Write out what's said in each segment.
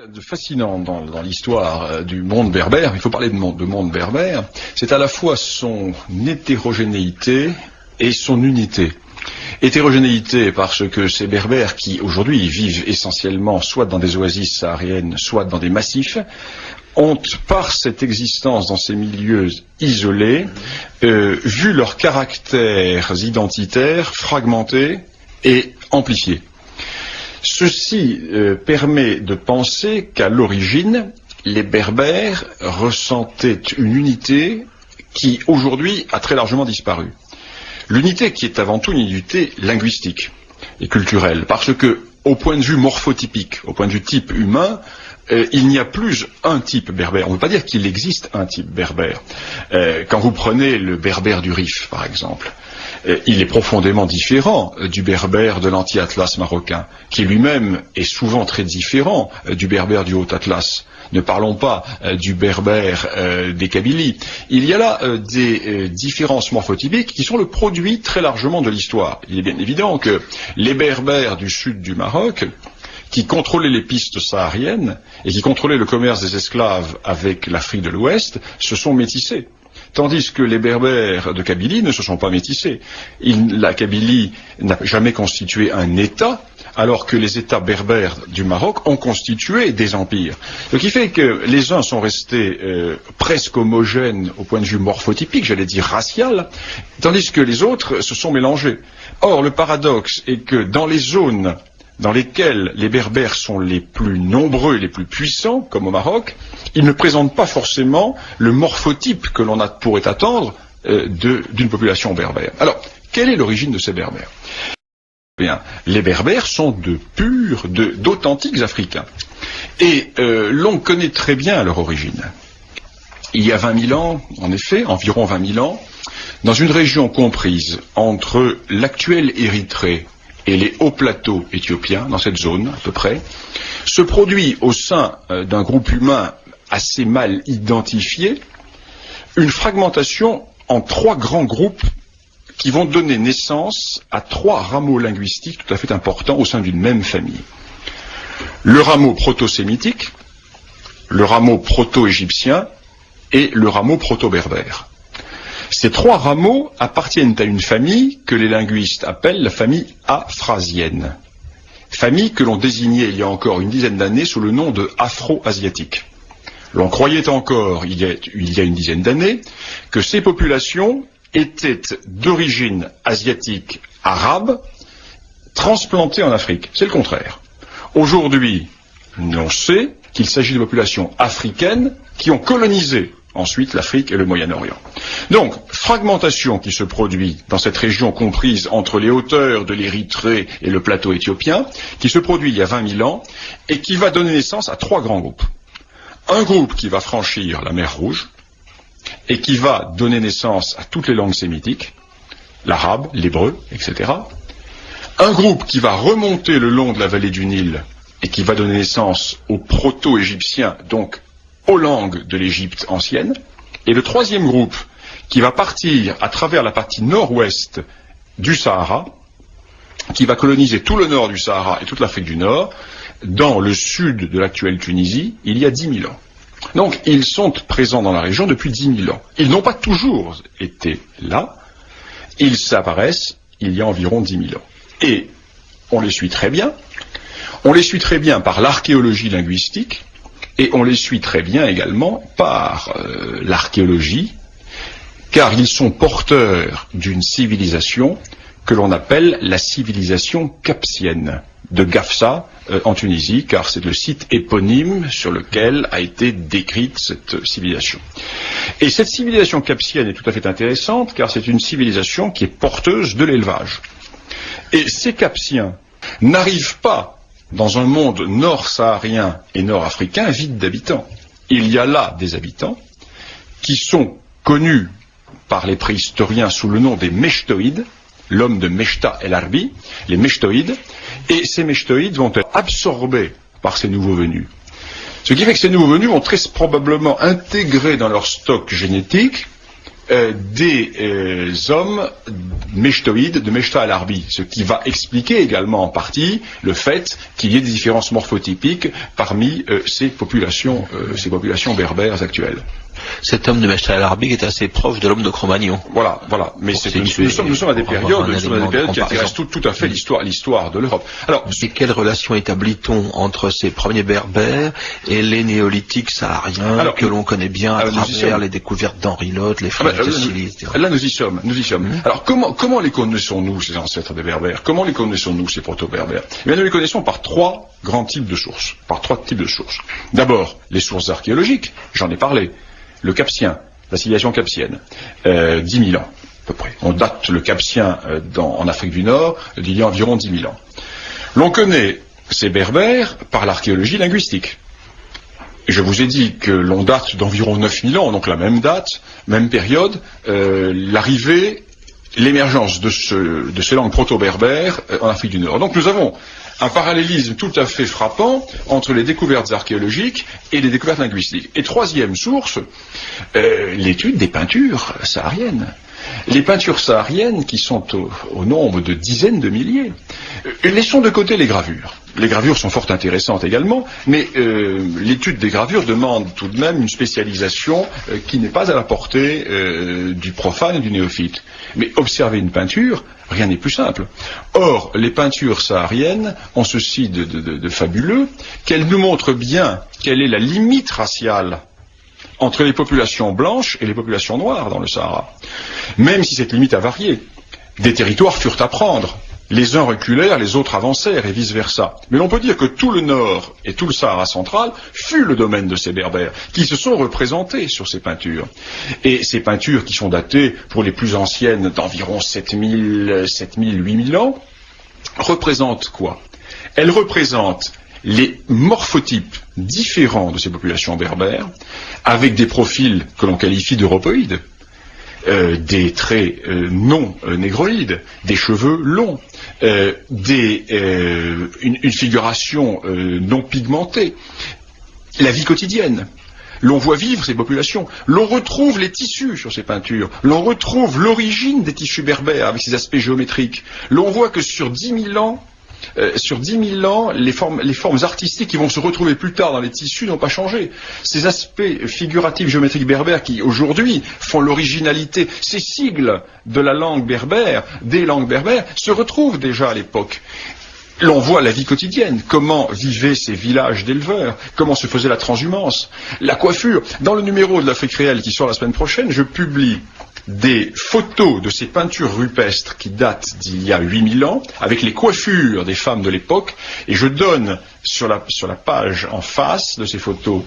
De fascinant dans l'histoire du monde berbère, il faut parler de monde berbère, c'est à la fois son hétérogénéité et son unité. Hétérogénéité parce que ces berbères qui aujourd'hui vivent essentiellement soit dans des oasis sahariennes, soit dans des massifs, ont par cette existence dans ces milieux isolés, vu leurs caractères identitaires fragmentés et amplifiés. Ceci permet de penser qu'à l'origine, les Berbères ressentaient une unité qui, aujourd'hui, a très largement disparu. L'unité qui est avant tout une unité linguistique et culturelle, parce que, au point de vue morphotypique, au point de vue type humain, il n'y a plus un type berbère. On ne peut pas dire qu'il existe un type berbère. Quand vous prenez le berbère du Rif, par exemple, il est profondément différent du berbère de l'anti-Atlas marocain, qui lui-même est souvent très différent du berbère du Haut-Atlas. Ne parlons pas du berbère des Kabylies. Il y a là des différences morphotypiques qui sont le produit très largement de l'histoire. Il est bien évident que les berbères du sud du Maroc, qui contrôlaient les pistes sahariennes et qui contrôlaient le commerce des esclaves avec l'Afrique de l'Ouest, se sont métissés. Tandis que les berbères de Kabylie ne se sont pas métissés. La Kabylie n'a jamais constitué un État, alors que les États berbères du Maroc ont constitué des empires. Ce qui fait que les uns sont restés presque homogènes au point de vue morphotypique, j'allais dire racial, tandis que les autres se sont mélangés. Or, le paradoxe est que dans les zones dans lesquels les berbères sont les plus nombreux et les plus puissants, comme au Maroc, ils ne présentent pas forcément le morphotype que l'on pourrait attendre d'une population berbère. Alors, quelle est l'origine de ces berbères ? Bien, les berbères sont d'authentiques Africains. Et l'on connaît très bien leur origine. Il y a 20 000 ans, en effet, environ 20 000 ans, dans une région comprise entre l'actuelle Érythrée et les hauts plateaux éthiopiens, dans cette zone à peu près, se produit au sein d'un groupe humain assez mal identifié, une fragmentation en 3 grands groupes qui vont donner naissance à 3 rameaux linguistiques tout à fait importants au sein d'une même famille. Le rameau proto-sémitique, le rameau proto-égyptien et le rameau proto-berbère. Ces 3 rameaux appartiennent à une famille que les linguistes appellent la famille afrasienne. Famille que l'on désignait il y a encore une dizaine d'années sous le nom de afro-asiatique. L'on croyait encore, il y a une dizaine d'années, que ces populations étaient d'origine asiatique arabe, transplantées en Afrique. C'est le contraire. Aujourd'hui, on sait qu'il s'agit de populations africaines qui ont colonisé ensuite l'Afrique et le Moyen-Orient. Donc, fragmentation qui se produit dans cette région comprise entre les hauteurs de l'Érythrée et le plateau éthiopien, qui se produit il y a 20 000 ans, et qui va donner naissance à 3 grands groupes. Un groupe qui va franchir la mer Rouge, et qui va donner naissance à toutes les langues sémitiques, l'arabe, l'hébreu, etc. Un groupe qui va remonter le long de la vallée du Nil, et qui va donner naissance aux proto-égyptiens, donc aux langues de l'Égypte ancienne, et le 3e groupe qui va partir à travers la partie nord-ouest du Sahara, qui va coloniser tout le nord du Sahara et toute l'Afrique du Nord, dans le sud de l'actuelle Tunisie, il y a 10 000 ans. Donc, ils sont présents dans la région depuis 10 000 ans. Ils n'ont pas toujours été là, ils apparaissent il y a environ 10 000 ans. Et on les suit très bien. On les suit très bien par l'archéologie linguistique, et on les suit très bien également par l'archéologie, car ils sont porteurs d'une civilisation que l'on appelle la civilisation capsienne, de Gafsa en Tunisie, car c'est le site éponyme sur lequel a été décrite cette civilisation. Et cette civilisation capsienne est tout à fait intéressante, car c'est une civilisation qui est porteuse de l'élevage. Et ces Capsiens n'arrivent pas dans un monde nord-saharien et nord-africain vide d'habitants. Il y a là des habitants qui sont connus par les préhistoriens sous le nom des Mechtoïdes, l'homme de Mechta el-Arbi, les Mechtoïdes, et ces Mechtoïdes vont être absorbés par ces nouveaux venus. Ce qui fait que ces nouveaux venus vont très probablement intégrer dans leur stock génétique des hommes mechtoïdes de Mechta al-Arbi, ce qui va expliquer également en partie le fait qu'il y ait des différences morphotypiques parmi ces populations berbères actuelles. Cet homme de Mechta al-Arbi est assez proche de l'homme de Cro-Magnon. Voilà. Mais nous sommes à des périodes qui intéressent tout à fait l'histoire de l'Europe. Alors, et quelle relation établit-on entre ces premiers berbères et les néolithiques sahariens que l'on connaît bien à travers les découvertes d'Henri Lotte, les flèches de Silly, etc. Là, nous y sommes. Alors, comment les connaissons-nous, ces ancêtres des berbères? Comment les connaissons-nous, ces proto-berbères? Eh bien, nous les connaissons par trois types de sources. D'abord, les sources archéologiques, j'en ai parlé. Le Capsien, la civilisation capsienne, 10 000 ans, à peu près. On date le Capsien en Afrique du Nord d'il y a environ 10 000 ans. L'on connaît ces berbères par l'archéologie linguistique. Je vous ai dit que l'on date d'environ 9 000 ans, donc la même date, même période, l'émergence de ces langues proto-berbères en Afrique du Nord. Donc nous avons un parallélisme tout à fait frappant entre les découvertes archéologiques et les découvertes linguistiques. Et troisième source, l'étude des peintures sahariennes. Les peintures sahariennes qui sont au nombre de dizaines de milliers. Laissons de côté les gravures. Les gravures sont fort intéressantes également, mais l'étude des gravures demande tout de même une spécialisation qui n'est pas à la portée du profane et du néophyte. Mais observer une peinture, rien n'est plus simple. Or, les peintures sahariennes ont ceci de fabuleux, qu'elles nous montrent bien quelle est la limite raciale entre les populations blanches et les populations noires dans le Sahara. Même si cette limite a varié, des territoires furent à prendre. Les uns reculèrent, les autres avancèrent, et vice-versa. Mais l'on peut dire que tout le nord et tout le Sahara central fut le domaine de ces berbères, qui se sont représentés sur ces peintures. Et ces peintures qui sont datées, pour les plus anciennes, d'environ 7000, 8000 ans, représentent quoi? Elles représentent les morphotypes différents de ces populations berbères, avec des profils que l'on qualifie d'europoïdes, des traits non négroïdes, des cheveux longs, une figuration non pigmentée, la vie quotidienne. L'on voit vivre ces populations, l'on retrouve les tissus sur ces peintures, l'on retrouve l'origine des tissus berbères avec ces aspects géométriques. L'on voit que sur 10 000 ans, les formes artistiques qui vont se retrouver plus tard dans les tissus n'ont pas changé. Ces aspects figuratifs géométriques berbères qui aujourd'hui font l'originalité, ces sigles de la langue berbère, des langues berbères, se retrouvent déjà à l'époque. L'on voit la vie quotidienne, comment vivaient ces villages d'éleveurs, comment se faisait la transhumance, la coiffure. Dans le numéro de l'Afrique réelle qui sort la semaine prochaine, je publie des photos de ces peintures rupestres qui datent d'il y a 8000 ans, avec les coiffures des femmes de l'époque, et je donne sur la page en face de ces photos,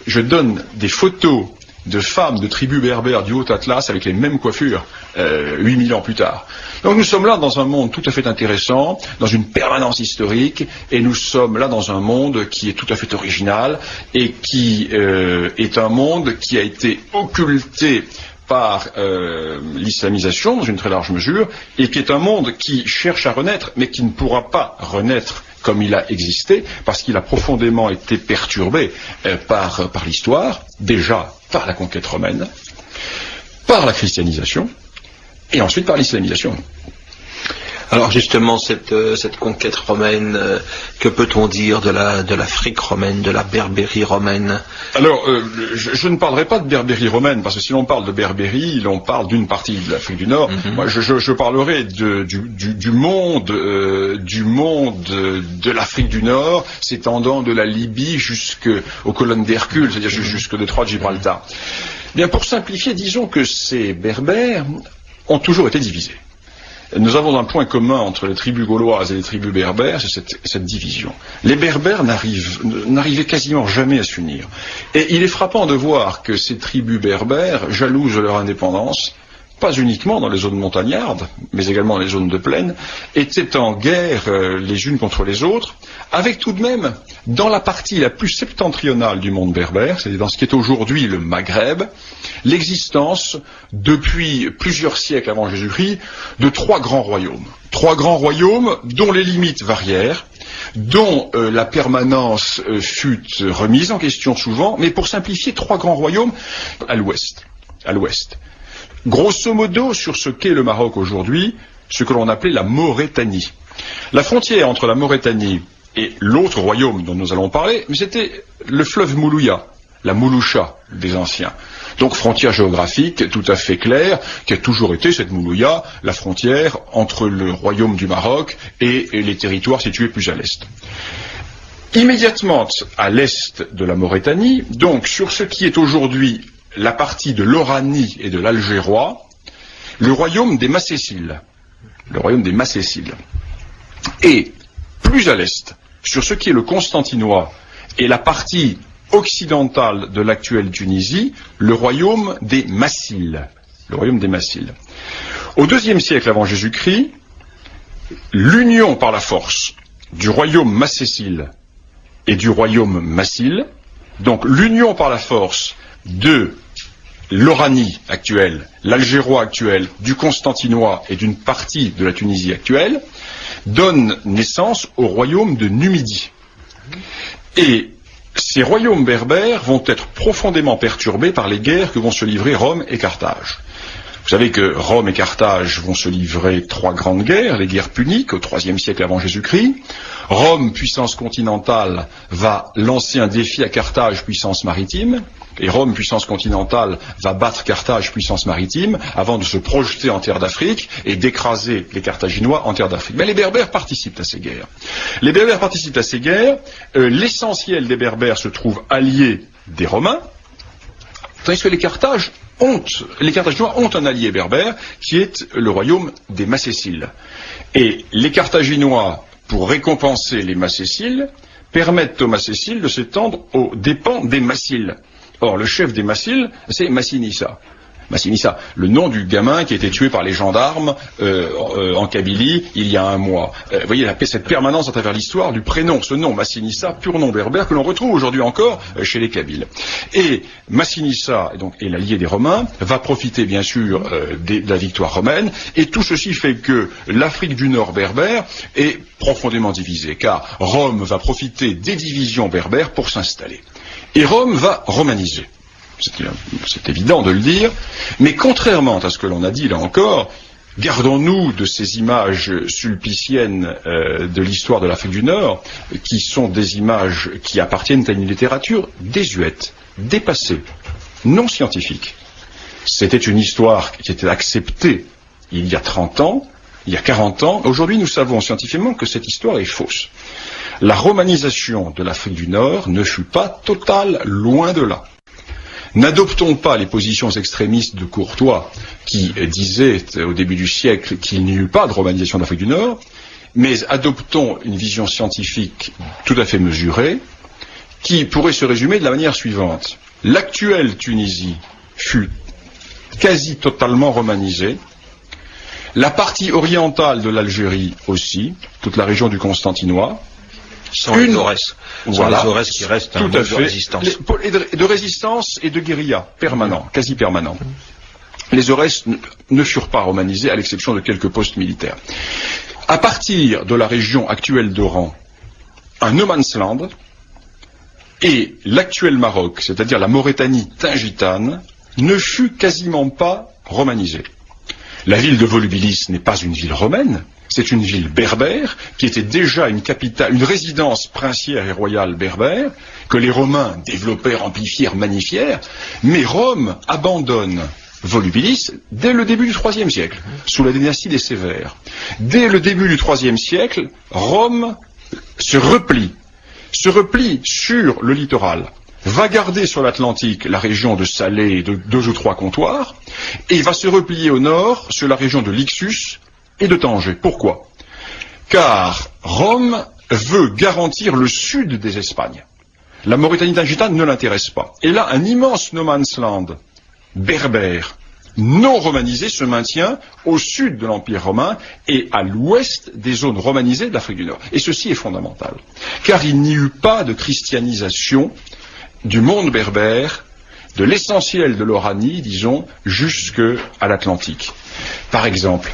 je donne des photos de femmes de tribus berbères du Haut-Atlas avec les mêmes coiffures 8000 ans plus tard. Donc nous sommes là dans un monde tout à fait intéressant, dans une permanence historique, et nous sommes là dans un monde qui est tout à fait original, et qui est un monde qui a été occulté par l'islamisation dans une très large mesure, et qui est un monde qui cherche à renaître, mais qui ne pourra pas renaître comme il a existé, parce qu'il a profondément été perturbé par l'histoire, déjà par la conquête romaine, par la christianisation, et ensuite par l'islamisation. Alors justement, cette conquête romaine, que peut-on dire de l'Afrique romaine, de la Berbérie romaine? Alors, je ne parlerai pas de Berbérie romaine, parce que si l'on parle de Berbérie, l'on parle d'une partie de l'Afrique du Nord. Moi, je parlerai du monde de l'Afrique du Nord, s'étendant de la Libye jusqu'aux colonnes d'Hercule, c'est-à-dire jusqu'au détroit de Gibraltar. Bien, pour simplifier, disons que ces Berbères ont toujours été divisés. Nous avons un point commun entre les tribus gauloises et les tribus berbères, c'est cette division. Les berbères n'arrivaient quasiment jamais à s'unir. Et il est frappant de voir que ces tribus berbères, jalouses de leur indépendance, pas uniquement dans les zones montagnardes, mais également dans les zones de plaine, étaient en guerre les unes contre les autres, avec tout de même, dans la partie la plus septentrionale du monde berbère, c'est-à-dire dans ce qui est aujourd'hui le Maghreb, l'existence, depuis plusieurs siècles avant Jésus-Christ, de trois grands royaumes. Trois grands royaumes dont les limites varièrent, dont la permanence fut remise en question souvent, mais pour simplifier, trois grands royaumes à l'ouest. grosso modo sur ce qu'est le Maroc aujourd'hui, ce que l'on appelait la Maurétanie. La frontière entre la Maurétanie et l'autre royaume dont nous allons parler, mais c'était le fleuve Moulouya, la Mouloucha des anciens. Donc frontière géographique tout à fait claire, qui a toujours été cette Moulouya, la frontière entre le royaume du Maroc et les territoires situés plus à l'est. Immédiatement à l'est de la Maurétanie, donc sur ce qui est aujourd'hui la partie de l'Oranie et de l'Algérois, le royaume des Macéciles. Le royaume des Macéciles. Et plus à l'est, sur ce qui est le Constantinois et la partie occidentale de l'actuelle Tunisie, le royaume des Massiles. Le royaume des Massiles. Au IIe siècle avant Jésus-Christ, l'union par la force du royaume macécile et du royaume massile, donc l'union par la force de l'Oranie actuelle, l'Algérois actuel, du Constantinois et d'une partie de la Tunisie actuelle, donne naissance au royaume de Numidie. Et ces royaumes berbères vont être profondément perturbés par les guerres que vont se livrer Rome et Carthage. Vous savez que Rome et Carthage vont se livrer 3 grandes guerres, les guerres puniques au IIIe siècle avant Jésus-Christ. Rome, puissance continentale, va lancer un défi à Carthage, puissance maritime, et Rome, puissance continentale, va battre Carthage, puissance maritime, avant de se projeter en terre d'Afrique et d'écraser les Carthaginois en terre d'Afrique. Mais les Berbères participent à ces guerres. Les Berbères participent à ces guerres. L'essentiel des Berbères se trouve allié des Romains, tandis que les Carthaginois ont un allié berbère qui est le royaume des Macéciles. Et les Carthaginois, pour récompenser les Macéciles, permettent aux Macéciles de s'étendre aux dépens des Massiles. Or, le chef des Massiles, c'est Massinissa. Massinissa, le nom du gamin qui a été tué par les gendarmes en Kabylie il y a un mois. Vous voyez cette permanence à travers l'histoire du prénom, ce nom Massinissa, pur nom berbère que l'on retrouve aujourd'hui encore chez les Kabyles. Et Massinissa, donc, est l'allié des Romains, va profiter bien sûr de la victoire romaine, et tout ceci fait que l'Afrique du Nord berbère est profondément divisée, car Rome va profiter des divisions berbères pour s'installer. Et Rome va romaniser. C'est évident de le dire, mais contrairement à ce que l'on a dit là encore, gardons-nous de ces images sulpiciennes de l'histoire de l'Afrique du Nord, qui sont des images qui appartiennent à une littérature désuète, dépassée, non scientifique. C'était une histoire qui était acceptée il y a 30 ans, il y a 40 ans. Aujourd'hui, nous savons scientifiquement que cette histoire est fausse. La romanisation de l'Afrique du Nord ne fut pas totale, loin de là. N'adoptons pas les positions extrémistes de Courtois qui disaient au début du siècle qu'il n'y eut pas de romanisation d'Afrique du Nord, mais adoptons une vision scientifique tout à fait mesurée qui pourrait se résumer de la manière suivante. L'actuelle Tunisie fut quasi totalement romanisée, la partie orientale de l'Algérie aussi, toute la région du Constantinois, sans les Aurès. Voilà. Sans les Aurès qui restent un mode de résistance. De résistance et de guérilla permanent, quasi permanent. Les Aurès ne furent pas romanisés à l'exception de quelques postes militaires. À partir de la région actuelle d'Oran, un no man's land et l'actuel Maroc, c'est-à-dire la Maurétanie tingitane, ne fut quasiment pas romanisée. La ville de Volubilis n'est pas une ville romaine, c'est une ville berbère qui était déjà une capitale, une résidence princière et royale berbère, que les Romains développèrent, amplifièrent, magnifièrent, mais Rome abandonne Volubilis dès le début du IIIe siècle, sous la dynastie des Sévères. Dès le début du IIIe siècle, Rome se replie sur le littoral, va garder sur l'Atlantique la région de Salé et de 2 ou 3 comptoirs, et va se replier au nord sur la région de Lixus et de Tanger. Pourquoi? Car Rome veut garantir le sud des Espagnes. La Maurétanie tingitane ne l'intéresse pas. Et là, un immense no man's land berbère, non romanisé, se maintient au sud de l'Empire romain et à l'ouest des zones romanisées de l'Afrique du Nord. Et ceci est fondamental, car il n'y eut pas de christianisation du monde berbère, de l'essentiel de l'Oranie, disons, jusqu'à l'Atlantique. Par exemple,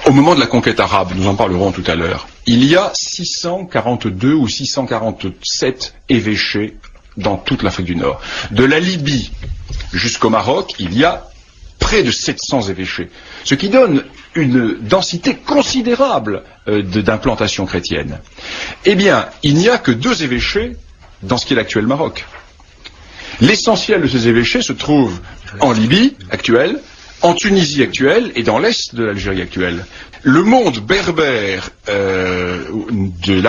au moment de la conquête arabe, nous en parlerons tout à l'heure, il y a 642 ou 647 évêchés dans toute l'Afrique du Nord. De la Libye jusqu'au Maroc, il y a près de 700 évêchés, ce qui donne une densité considérable d'implantation chrétienne. Eh bien, il n'y a que 2 évêchés dans ce qui est l'actuel Maroc. L'essentiel de ces évêchés se trouve en Libye actuelle, en Tunisie actuelle et dans l'est de l'Algérie actuelle. Le monde berbère de